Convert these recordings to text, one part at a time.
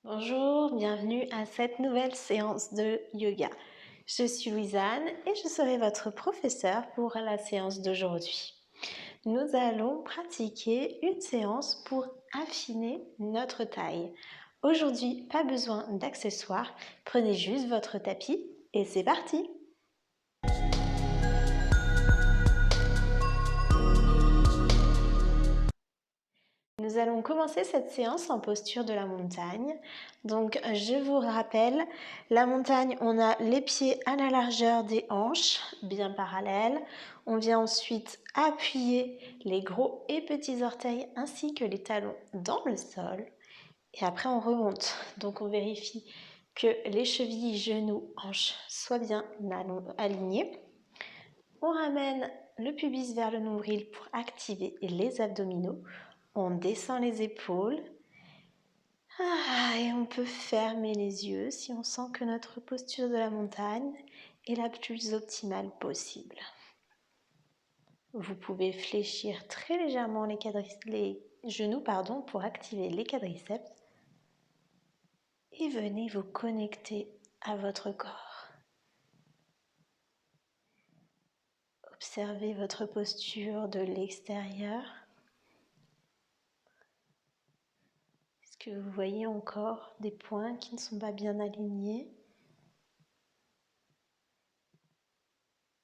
Bonjour, bienvenue à cette nouvelle séance de yoga. Je suis Louisanne et je serai votre professeure pour la séance d'aujourd'hui. Nous allons pratiquer une séance pour affiner notre taille. Aujourd'hui, pas besoin d'accessoires, prenez juste votre tapis et c'est parti! Nous allons commencer cette séance en posture de la montagne. Donc, je vous rappelle, la montagne, on a les pieds à la largeur des hanches, bien parallèles. On vient ensuite appuyer les gros et petits orteils ainsi que les talons dans le sol. Et après, on remonte. Donc, on vérifie que les chevilles, genoux, hanches soient bien alignés. On ramène le pubis vers le nombril pour activer les abdominaux. On descend les épaules. Et on peut fermer les yeux si on sent que notre posture de la montagne est la plus optimale possible. Vous pouvez fléchir très légèrement les genoux pour activer les quadriceps. Et venez vous connecter à votre corps. Observez votre posture de l'extérieur. Est-ce que vous voyez encore des points qui ne sont pas bien alignés?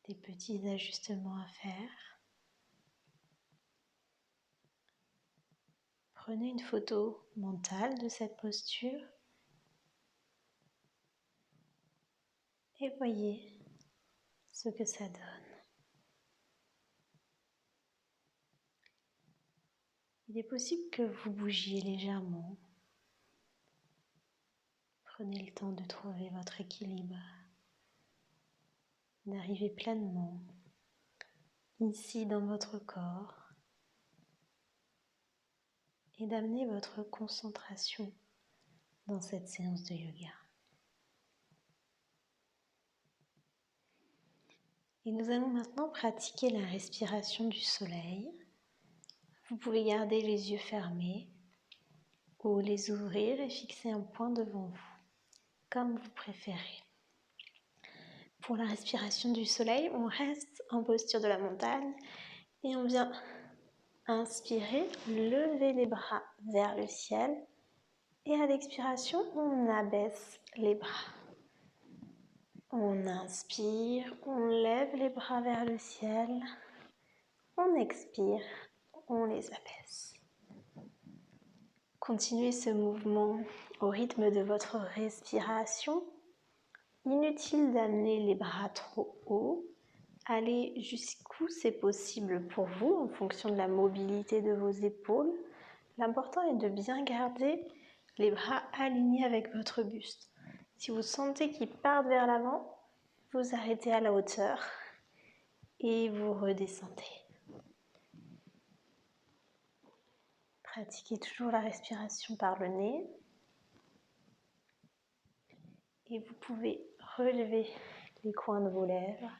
Des petits ajustements à faire. Prenez une photo mentale de cette posture et voyez ce que ça donne. Il est possible que vous bougiez légèrement. Prenez le temps de trouver votre équilibre, d'arriver pleinement ici dans votre corps et d'amener votre concentration dans cette séance de yoga. Et nous allons maintenant pratiquer la respiration du soleil. Vous pouvez garder les yeux fermés ou les ouvrir et fixer un point devant vous, comme vous préférez. Pour la respiration du soleil, on reste en posture de la montagne et on vient inspirer, lever les bras vers le ciel et à l'expiration, on abaisse les bras. On inspire, on lève les bras vers le ciel, on expire, on les abaisse. Continuez ce mouvement au rythme de votre respiration. Inutile d'amener les bras trop haut. Allez jusqu'où c'est possible pour vous en fonction de la mobilité de vos épaules. L'important est de bien garder les bras alignés avec votre buste. Si vous sentez qu'ils partent vers l'avant, vous arrêtez à la hauteur et vous redescendez. Pratiquez toujours la respiration par le nez. Et vous pouvez relever les coins de vos lèvres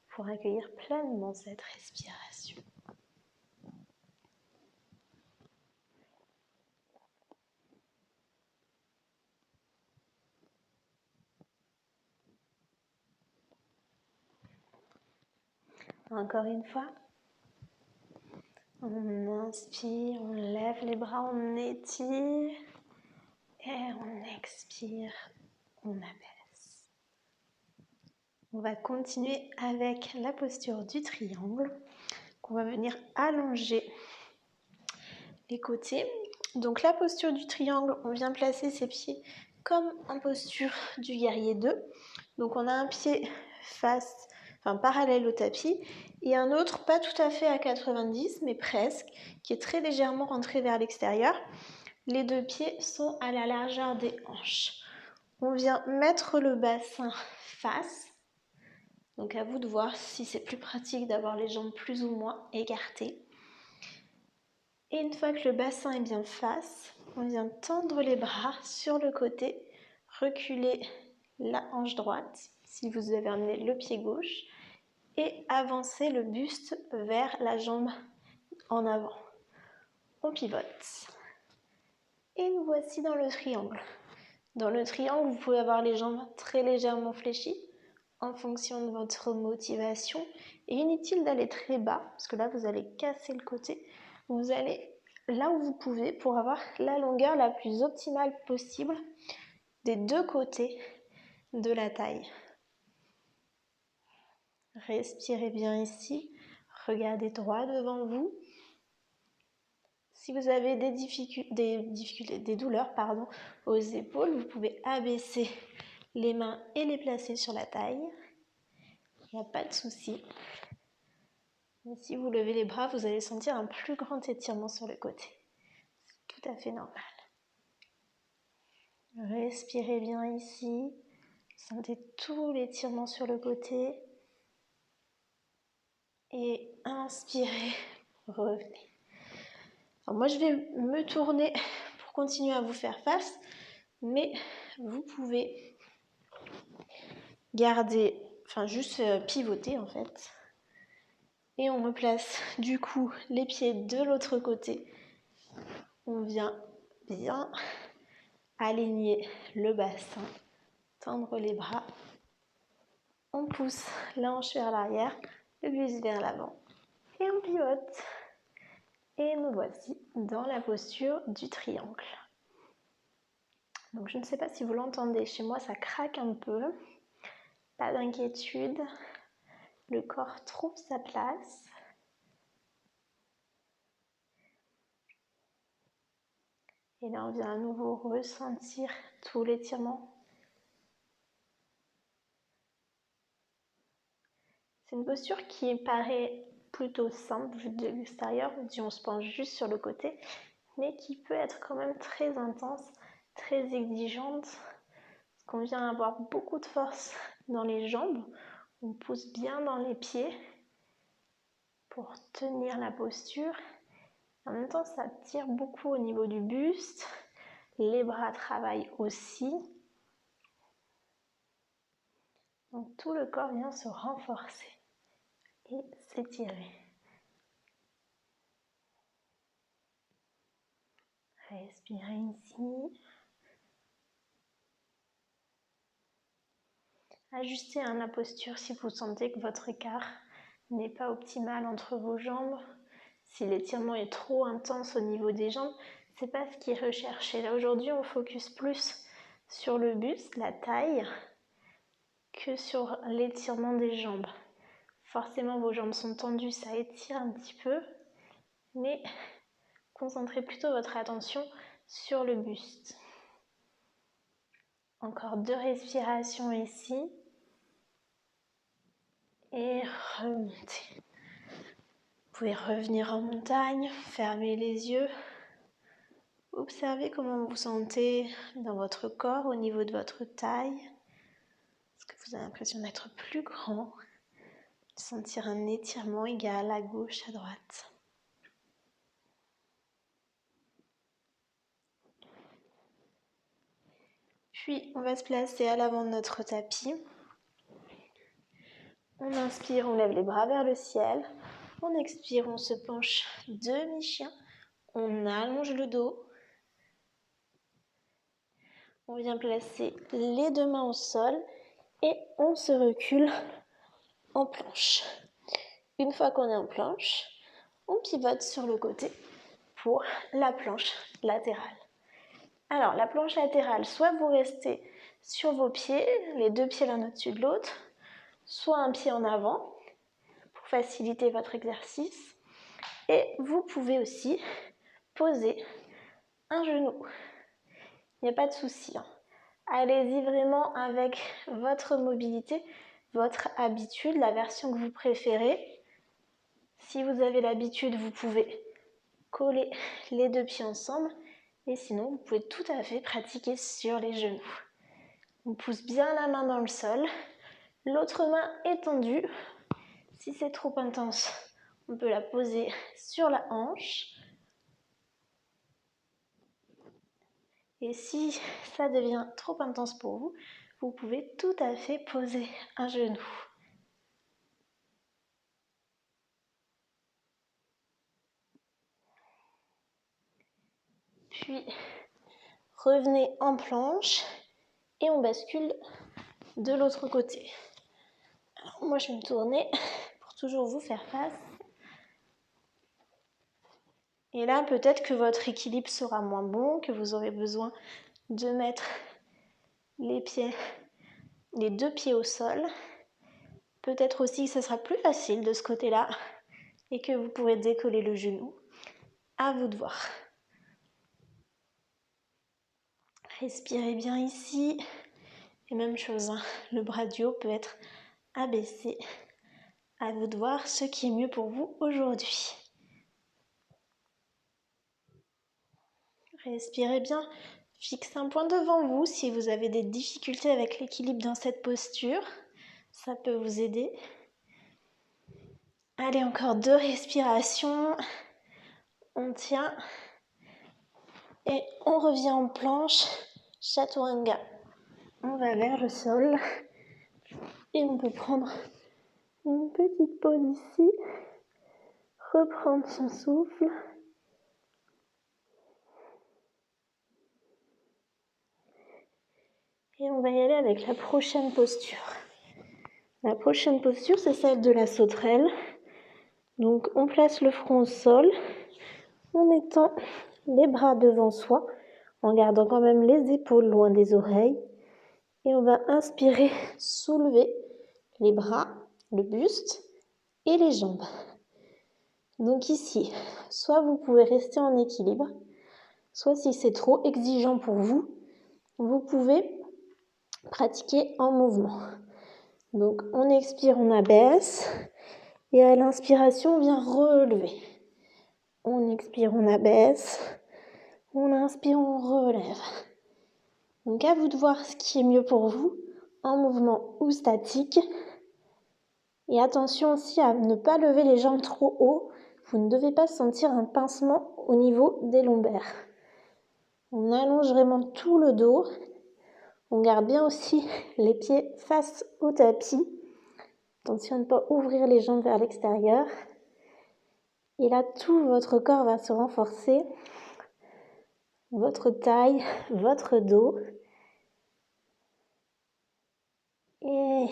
pour accueillir pleinement cette respiration. Encore une fois. On inspire, on lève les bras, on étire. Et on expire, on abaisse. On va continuer avec la posture du triangle. On va venir allonger les côtés. Donc la posture du triangle, on vient placer ses pieds comme en posture du guerrier 2. Donc on a un pied parallèle au tapis et un autre pas tout à fait à 90 mais presque, qui est très légèrement rentré vers l'extérieur. Les deux pieds sont à la largeur des hanches. On vient mettre le bassin face. Donc à vous de voir si c'est plus pratique d'avoir les jambes plus ou moins écartées. Et une fois que le bassin est bien face, on vient tendre les bras sur le côté, reculer la hanche droite si vous avez amené le pied gauche et avancer le buste vers la jambe en avant. On pivote. Et nous voici dans le triangle. Dans le triangle, vous pouvez avoir les jambes très légèrement fléchies en fonction de votre motivation. Et inutile d'aller très bas, parce que là, vous allez casser le côté. Vous allez là où vous pouvez pour avoir la longueur la plus optimale possible des deux côtés de la taille. Respirez bien ici. Regardez droit devant vous. Si vous avez des douleurs aux épaules, vous pouvez abaisser les mains et les placer sur la taille. Il n'y a pas de souci. Mais si vous levez les bras, vous allez sentir un plus grand étirement sur le côté. C'est tout à fait normal. Respirez bien ici. Sentez tout l'étirement sur le côté. Et inspirez, revenez. Alors moi, je vais me tourner pour continuer à vous faire face, mais vous pouvez garder, juste pivoter en fait. Et on replace du coup les pieds de l'autre côté. On vient bien aligner le bassin, tendre les bras. On pousse la hanche vers l'arrière, le buste vers l'avant. Et on pivote. Et nous voici dans la posture du triangle. Donc je ne sais pas si vous l'entendez, chez moi ça craque un peu. Pas d'inquiétude. Le corps trouve sa place. Et là, on vient à nouveau ressentir tout l'étirement. C'est une posture qui paraît plutôt simple vue de l'extérieur, si on se penche juste sur le côté, mais qui peut être quand même très intense, très exigeante, parce qu'on vient avoir beaucoup de force dans les jambes. On pousse bien dans les pieds pour tenir la posture. En même temps, ça tire beaucoup au niveau du buste. Les bras travaillent aussi. Donc tout le corps vient se renforcer et s'étirer. Respirez ici. Ajustez la posture si vous sentez que votre écart n'est pas optimal entre vos jambes. Si l'étirement est trop intense au niveau des jambes, c'est pas ce qui est recherché. Là aujourd'hui, on focus plus sur le buste, la taille, que sur l'étirement des jambes. Forcément, vos jambes sont tendues, ça étire un petit peu, mais concentrez plutôt votre attention sur le buste. Encore 2 respirations ici. Et remontez. Vous pouvez revenir en montagne, fermer les yeux. Observez comment vous vous sentez dans votre corps au niveau de votre taille. Est-ce que vous avez l'impression d'être plus grand? De sentir un étirement égal à gauche, à droite. Puis, on va se placer à l'avant de notre tapis. On inspire, on lève les bras vers le ciel. On expire, on se penche demi-chien. On allonge le dos. On vient placer les deux mains au sol et on se recule en planche. Une fois qu'on est en planche, on pivote sur le côté pour la planche latérale. Alors, la planche latérale, soit vous restez sur vos pieds, les deux pieds l'un au-dessus de l'autre, soit un pied en avant pour faciliter votre exercice. Et vous pouvez aussi poser un genou. Il n'y a pas de souci. Allez-y vraiment avec votre mobilité, votre habitude, la version que vous préférez. Si vous avez l'habitude, vous pouvez coller les deux pieds ensemble. Et sinon, vous pouvez tout à fait pratiquer sur les genoux. On pousse bien la main dans le sol. L'autre main étendue. Si c'est trop intense, on peut la poser sur la hanche. Et si ça devient trop intense pour vous, vous pouvez tout à fait poser un genou. Puis, revenez en planche et on bascule de l'autre côté. Alors, moi, je vais me tourner pour toujours vous faire face. Et là, peut-être que votre équilibre sera moins bon, que vous aurez besoin de mettre les deux pieds au sol. Peut-être aussi que ce sera plus facile de ce côté-là et que vous pourrez décoller le genou. À vous de voir. Respirez bien ici. Et même chose, hein, le bras du haut peut être abaissé. À vous de voir ce qui est mieux pour vous aujourd'hui. Respirez bien. Fixez un point devant vous si vous avez des difficultés avec l'équilibre dans cette posture. Ça peut vous aider. Allez, encore 2 respirations. On tient. Et on revient en planche. Chaturanga. On va vers le sol. Et on peut prendre une petite pause ici. Reprendre son souffle. Et on va y aller avec la prochaine posture. La prochaine posture, c'est celle de la sauterelle. Donc, on place le front au sol. On étend les bras devant soi, en gardant quand même les épaules loin des oreilles. Et on va inspirer, soulever les bras, le buste et les jambes. Donc ici, soit vous pouvez rester en équilibre, soit si c'est trop exigeant pour vous, vous pouvez pratiquer en mouvement. Donc on expire, on abaisse et à l'inspiration on vient relever. On expire, on abaisse, on inspire, on relève. Donc à vous de voir ce qui est mieux pour vous, en mouvement ou statique. Et attention aussi à ne pas lever les jambes trop haut, vous ne devez pas sentir un pincement au niveau des lombaires. On allonge vraiment tout le dos. On garde bien aussi les pieds face au tapis. Attention à ne pas ouvrir les jambes vers l'extérieur. Et là, tout votre corps va se renforcer. Votre taille, votre dos. Et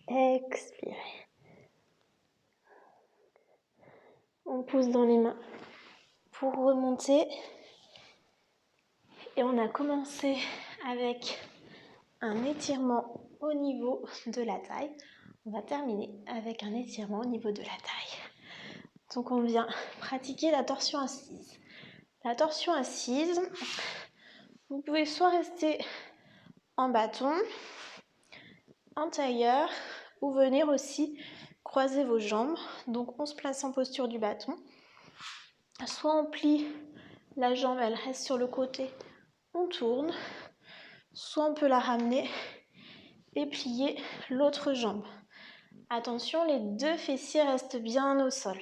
expirez. On pousse dans les mains pour remonter. Et on a commencé avec un étirement au niveau de la taille. On va terminer avec un étirement au niveau de la taille. Donc on vient pratiquer la torsion assise. La torsion assise, vous pouvez soit rester en bâton, en tailleur, ou venir aussi croiser vos jambes. Donc on se place en posture du bâton. Soit on plie la jambe, elle reste sur le côté, on tourne. Soit on peut la ramener et plier l'autre jambe. Attention, les 2 fessiers restent bien au sol.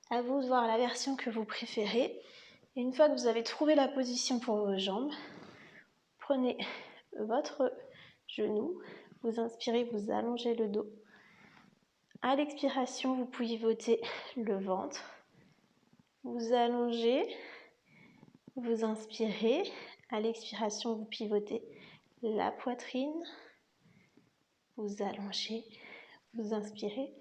À vous de voir la version que vous préférez. Et une fois que vous avez trouvé la position pour vos jambes, prenez votre genou, vous inspirez, vous allongez le dos. À l'expiration, vous pivotez le ventre. Vous allongez, vous inspirez. À l'expiration, vous pivotez la poitrine. Vous allongez, vous inspirez.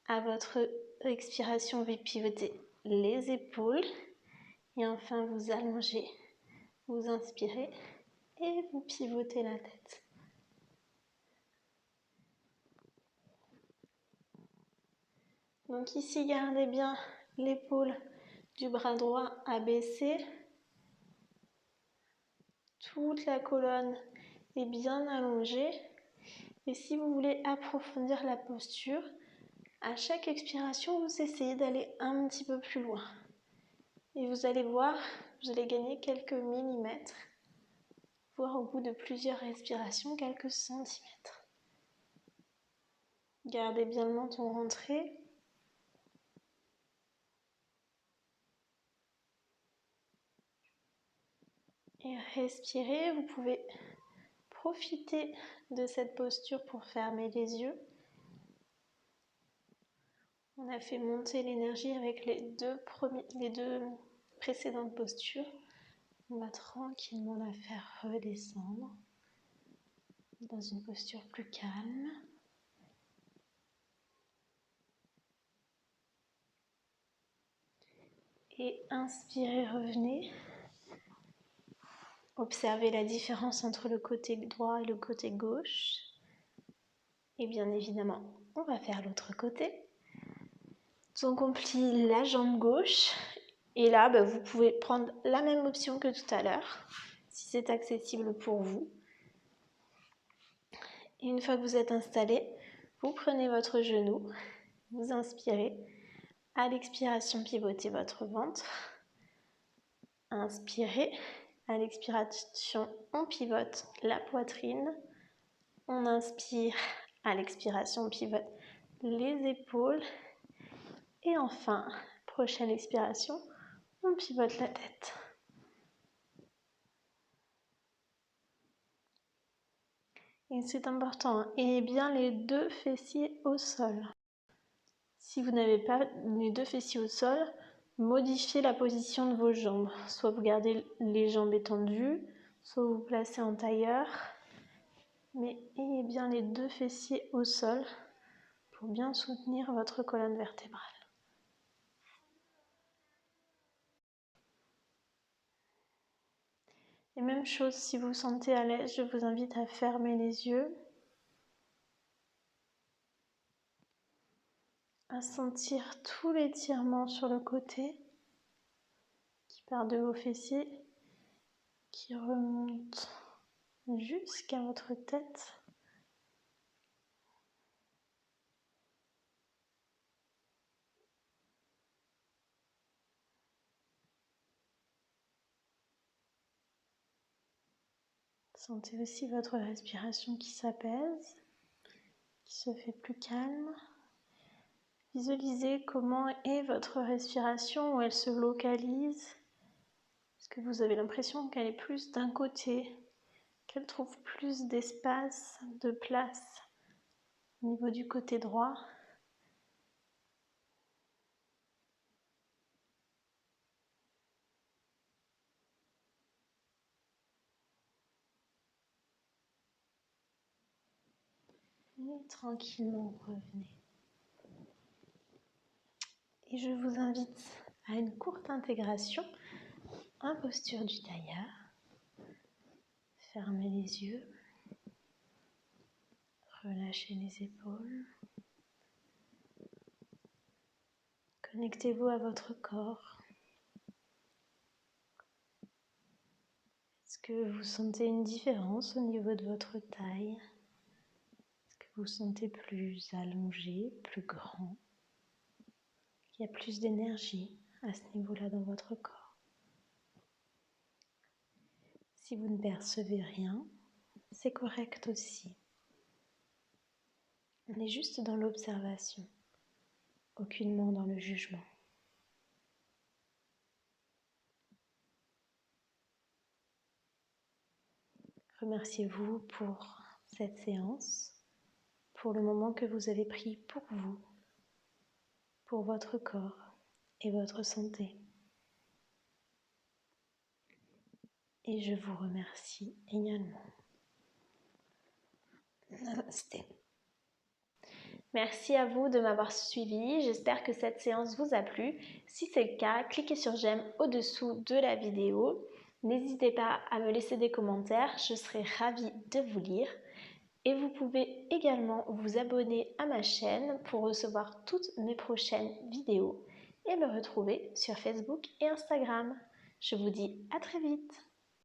À votre expiration, vous pivotez les épaules. Et enfin, vous allongez, vous inspirez et vous pivotez la tête. Donc ici, gardez bien l'épaule du bras droit abaissée. Toute la colonne est bien allongée. Et si vous voulez approfondir la posture, à chaque expiration, vous essayez d'aller un petit peu plus loin. Et vous allez voir, vous allez gagner quelques millimètres, voire au bout de plusieurs respirations, quelques centimètres. Gardez bien le menton rentré. Et respirez, vous pouvez profiter de cette posture pour fermer les yeux. On a fait monter l'énergie avec les deux précédentes postures. On va tranquillement la faire redescendre. dans une posture plus calme. Et inspirez, revenez. Observez la différence entre le côté droit et le côté gauche. Et bien évidemment, on va faire l'autre côté. Donc on plie la jambe gauche. Et là, vous pouvez prendre la même option que tout à l'heure, si c'est accessible pour vous. Et une fois que vous êtes installé, vous prenez votre genou, vous inspirez. À l'expiration, pivotez votre ventre. Inspirez. À l'expiration, on pivote la poitrine. On inspire. À l'expiration, on pivote les épaules. Et enfin, prochaine expiration, on pivote la tête. Et c'est important, ayez bien les deux fessiers au sol. Si vous n'avez pas les deux fessiers au sol, modifiez la position de vos jambes. Soit vous gardez les jambes étendues, soit vous placez en tailleur. Mais ayez bien les deux fessiers au sol pour bien soutenir votre colonne vertébrale. Et même chose, si vous vous sentez à l'aise, je vous invite à fermer les yeux, à sentir tout l'étirement sur le côté qui part de vos fessiers, qui remonte jusqu'à votre tête. Sentez aussi votre respiration qui s'apaise, qui se fait plus calme. Visualisez comment est votre respiration, où elle se localise. Est-ce que vous avez l'impression qu'elle est plus d'un côté, qu'elle trouve plus d'espace, de place au niveau du côté droit? Et tranquillement revenez. Et je vous invite à une courte intégration en posture du tailleur. Fermez les yeux, relâchez les épaules. Connectez-vous à votre corps. Est-ce que vous sentez une différence au niveau de votre taille? Est-ce que vous sentez plus allongé, plus grand? Il y a plus d'énergie à ce niveau-là dans votre corps. Si vous ne percevez rien, c'est correct aussi. On est juste dans l'observation, aucunement dans le jugement. Remerciez-vous pour cette séance, pour le moment que vous avez pris pour vous, pour votre corps et votre santé. Et je vous remercie également. Namasté. Merci à vous de m'avoir suivi. J'espère que cette séance vous a plu. Si c'est le cas, cliquez sur j'aime au-dessous de la vidéo. N'hésitez pas à me laisser des commentaires, je serai ravie de vous lire. Et vous pouvez également vous abonner à ma chaîne pour recevoir toutes mes prochaines vidéos et me retrouver sur Facebook et Instagram. Je vous dis à très vite.